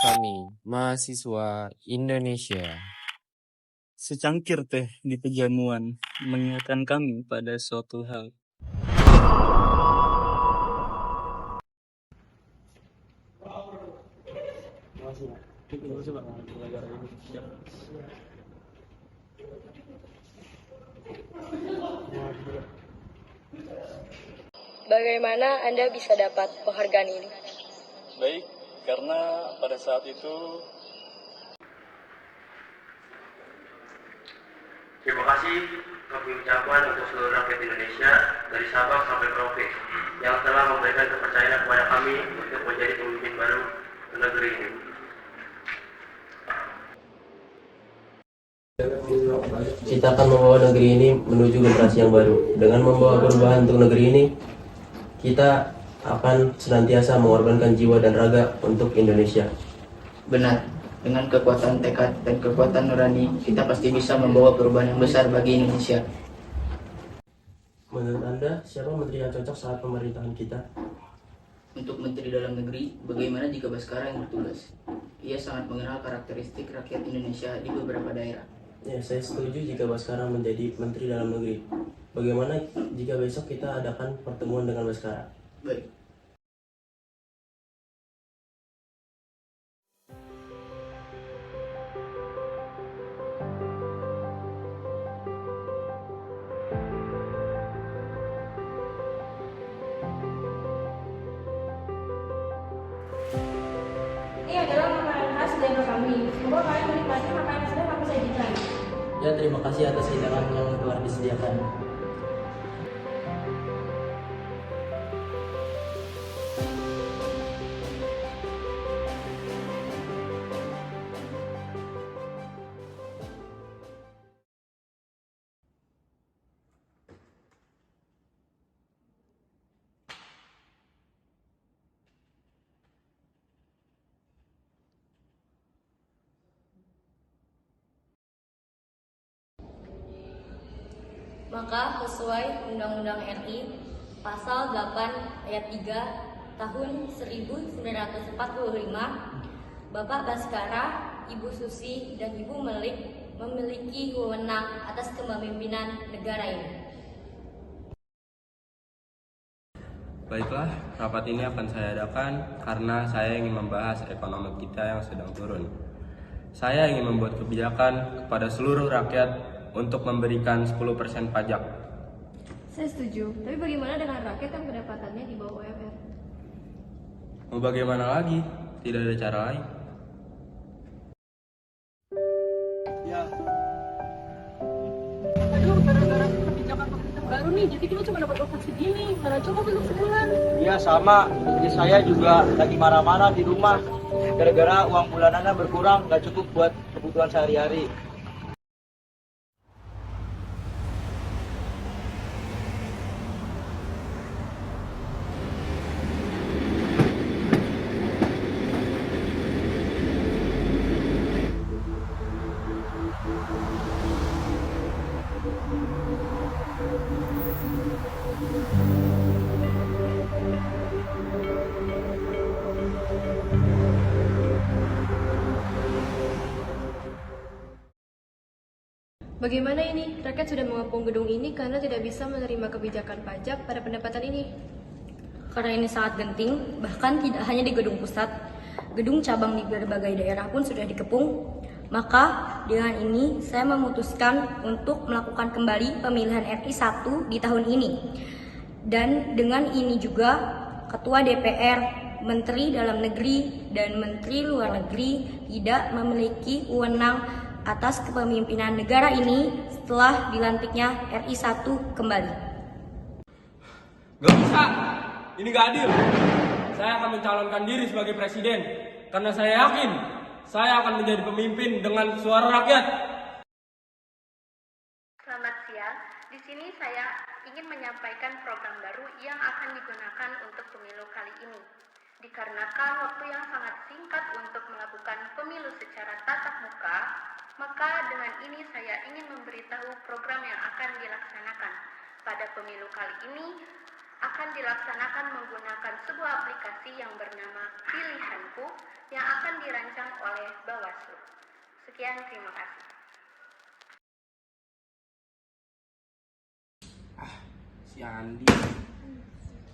Kami, mahasiswa Indonesia. Secangkir teh di pejamuan mengingatkan kami pada suatu hal. Bagaimana Anda bisa dapat penghargaan ini? Baik, karena pada saat itu Terima kasih kami ucapkan untuk seluruh rakyat Indonesia dari Sabang sampai Merauke yang telah memberikan kepercayaan kepada kami untuk menjadi pemimpin baru negeri ini. Kita akan membawa negeri ini menuju generasi yang baru. Dengan membawa perubahan untuk negeri ini, kita akan senantiasa mengorbankan jiwa dan raga untuk Indonesia. Benar, dengan kekuatan tekad dan kekuatan nurani, kita pasti bisa membawa perubahan yang besar bagi Indonesia. Menurut Anda, siapa menteri yang cocok saat pemerintahan kita? Untuk Menteri Dalam Negeri, bagaimana jika Baskara yang bertugas? Ia sangat mengenal karakteristik rakyat Indonesia di beberapa daerah. Ya, saya setuju jika Baskara menjadi Menteri Dalam Negeri. Bagaimana jika besok kita adakan pertemuan dengan Baskara? Baik. Ini adalah makanan khas daerah kami. Semoga kalian menikmati makanan sedang kami sajikan. Ya, terima kasih atas hidangan yang telah disediakan. Maka sesuai Undang-Undang RI Pasal 8 Ayat 3 Tahun 1945, Bapak Baskara, Ibu Susi, dan Ibu Melik memiliki wewenang atas kepemimpinan negara ini. Baiklah, rapat ini akan saya adakan karena saya ingin membahas ekonomi kita yang sedang turun. Saya ingin membuat kebijakan kepada seluruh rakyat untuk memberikan 10% pajak. Saya setuju, tapi bagaimana dengan rakyat yang pendapatannya di bawah UMR? Mau bagaimana lagi? Tidak ada cara lain. Aduh, gara-gara kebijakan pemerintah baru nih, jadi kita cuma dapat upah segini. Mana cukup untuk sebulan? Iya sama, saya juga lagi marah-marah di rumah. Gara-gara uang bulanannya berkurang, gak cukup buat kebutuhan sehari-hari. Bagaimana ini? Rakyat sudah mengepung gedung ini karena tidak bisa menerima kebijakan pajak pada pendapatan ini. Karena ini sangat genting, bahkan tidak hanya di gedung pusat, gedung cabang di berbagai daerah pun sudah dikepung. Maka dengan ini saya memutuskan untuk melakukan kembali pemilihan RI 1 di tahun ini. Dan dengan ini juga Ketua DPR, Menteri Dalam Negeri, dan Menteri Luar Negeri tidak memiliki wewenang atas kepemimpinan negara ini setelah dilantiknya RI 1 kembali. Gak bisa, ini gak adil. Saya akan mencalonkan diri sebagai presiden karena saya yakin saya akan menjadi pemimpin dengan suara rakyat. Selamat siang, di sini saya ingin menyampaikan program baru yang akan digunakan untuk pemilu kali ini. Dikarenakan waktu yang sangat singkat untuk melakukan pemilu secara tatap muka, maka dengan ini saya ingin memberitahu program yang akan dilaksanakan. Pada pemilu kali ini akan dilaksanakan menggunakan sebuah aplikasi aplikasi yang bernama Pilihanku yang akan dirancang oleh Bawaslu. Sekian, terima kasih. Si Andi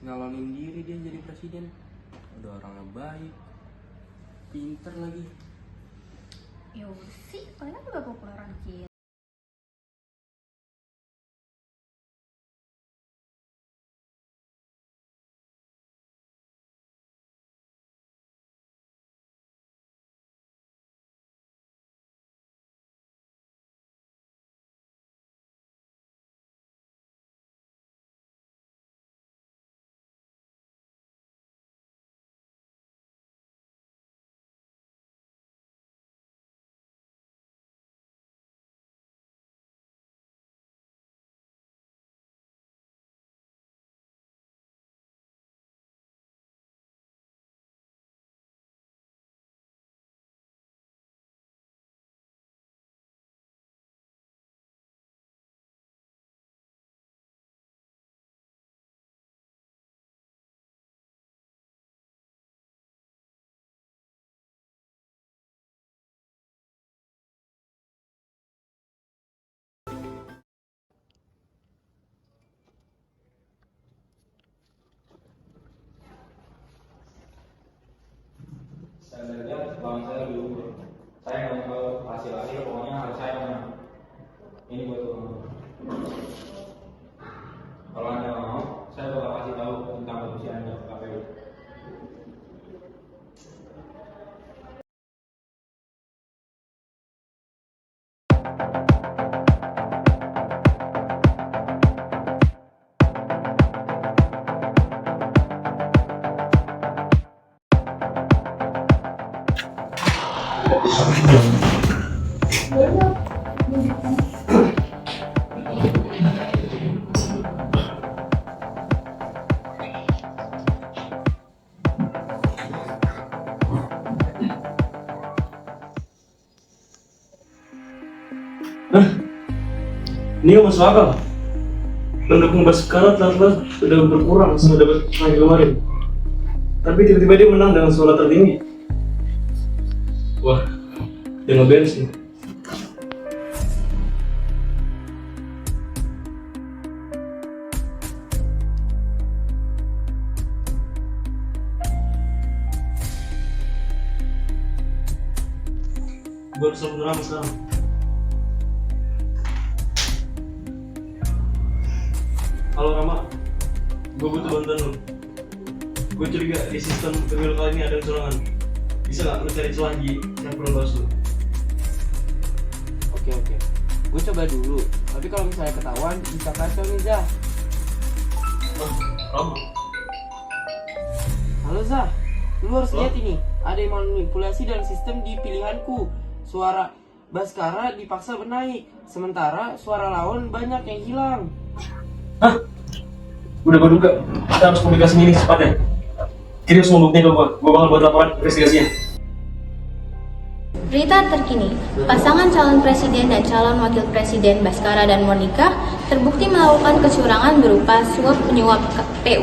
nyalonin diri dia jadi presiden. Udah orangnya baik, pinter lagi. Ya udah sih, kalian juga popularan kita. Standarnya bang saya dulu, saya nggak mau hasil pokoknya harus saya menang. Ini buat uang. Kalau anda mau, saya bakal kasih tahu tentang posisi anda ke KPU. Ini masuk akal. Pendukung Baskara telah sudah berkurang sudah dapat ranking kemarin. Tapi tiba-tiba dia menang dengan suara tertinggi. Wah, dia nge-bench nih. Gue harus langsung ramai sekarang. Halo Rama, gue butuh bantuan lu. Gue curiga di sistem pemilu kali ini ada kecurangan. Bisa nggak lu cari celah di sampel Bawaslu? Oke, gue coba dulu. Tapi kalau misalnya ketahuan, bisa kacau nih, Zah. Rama. Halo Zah, lu harus lihat ini. Ada yang manipulasi dalam sistem di pilihanku. Suara Baskara dipaksa bernaik, sementara suara lawan banyak yang hilang. Hah? Udah gue duga, kita harus publikasi ini secepatnya. Kirim semua buktinya ke gue bakal buat laporan investigasinya. Berita terkini, pasangan calon presiden dan calon wakil presiden Baskara dan Monica terbukti melakukan kecurangan berupa suap penyuap KPU.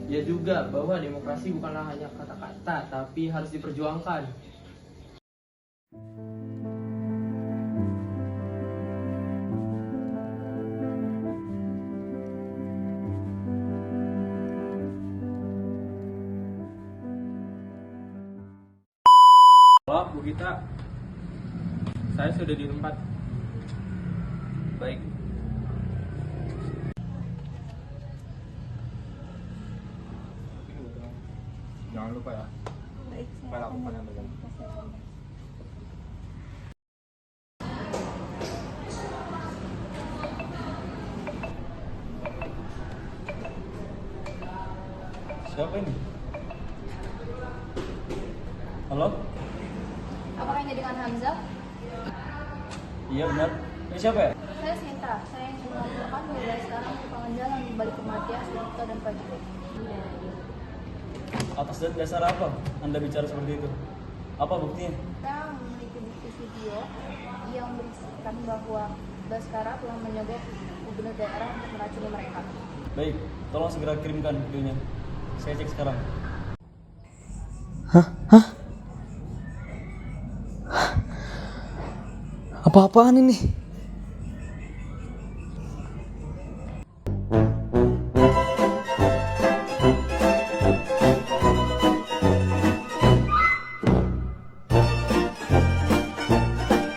Ya juga bahwa demokrasi bukanlah hanya kata-kata, tapi harus diperjuangkan. Halo Bu Gita, saya sudah di tempat. Baik. Jangan lupa ya. Baik. File aku yang pegang. Siapa ini? Halo? Apakah ini dengan Hamzah? Iya benar. Ini siapa ya? Saya Sinta. Saya ingin melaporkan bahwa sekarang merupakan jalan balik kematian Sinta dan Pak Joko. Atas dasar apa Anda bicara seperti itu? Apa buktinya? Saya memiliki bukti video yang berisikan bahwa Baskara telah menyogok gubernur daerah untuk meracuni mereka. Baik, tolong segera kirimkan videonya. Saya cek sekarang. Apa-apaan ini?